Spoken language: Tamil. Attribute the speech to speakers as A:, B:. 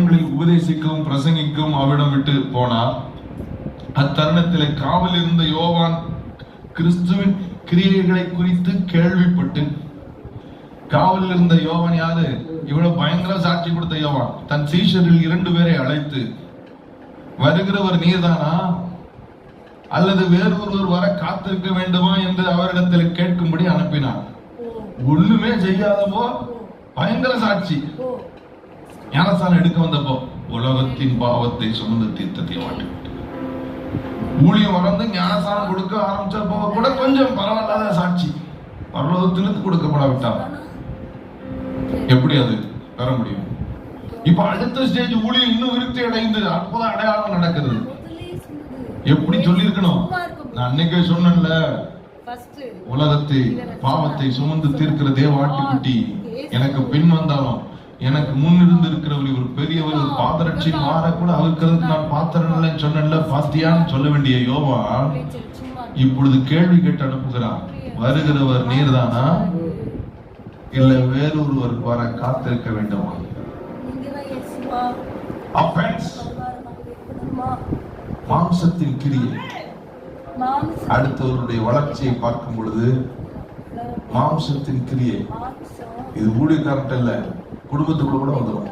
A: இடங்களில் உபதேசிக்கவும் பிரசங்கிக்கவும் அவரிடம் விட்டு போனார். அத்தருணத்திலே காவல் இருந்த யோவான் கிறிஸ்துவின் கிரியைகளை குறித்து கேள்விப்பட்டு, காவலில் இருந்த யோவான் யாரு? இவ்வளவு பயங்கர சாட்சி கொடுத்த யோவான் தன் சீஷரில் 2 பேரை அழைத்து, வருகிறவர் நீர்தானா அல்லது வேறு ஒருவர் வர காத்திருக்க வேண்டுமா என்று அவரிடத்தில் கேட்கும்படி அனுப்பினார். ஒண்ணுமே செய்யாதப்போ பயங்கர சாட்சி. ஞானஸ்நானம் எடுக்க வந்தப்போ உலகத்தின் பாவத்தை சுமந்து தீர்த்தத்தை மாட்டி ஊழியம் வளர்ந்து ஞானஸ்நானம் கொடுக்க ஆரம்பிச்சப்போ கூட கொஞ்சம் பரவாயில்லாத சாட்சி. பரலோகத்திலிருந்து கொடுக்கப்படாவிட்டால் எப்படி அது பெற முடியும்? இப்ப அடுத்த ஸ்டேஜ் ஊழியம் இன்னும் விருத்தி அடைந்து அற்புத அடையாளம் நடக்கிறது. எப்படி சொல்லிருக்கணும்? நான் அன்னைக்கே சொன்னேன்ல, உலகத்தை பாவத்தை சுமந்து தீர்க்கிற தேவ ஆட்டுக்குட்டி எனக்கு பின் வந்தாலும் எனக்கு முன் இருந்து இருக்கிறவர் இவர் பெரியவர், ஒரு பாதரட்சி மாற கூட அவருக்கு நான் பாத்திரம் சொன்னேன்ல, பாத்தியான்னு சொல்ல வேண்டிய யோவான் இப்பொழுது கேள்வி கேட்டு அனுப்புகிறான். வருகிறவர் நீர்தானா இல்ல வேறொருவர் வர காத்திருக்க வேண்டுமா? மாம்சத்தின் கிரியை. அடுத்தவருடைய வளர்ச்சியை பார்க்கும் பொழுது மாம்சத்தின் கிரியை. இது ஊழியக்காரர்கிட்ட இல்ல, குடும்பத்துக்குள்ள கூட வந்துடும்.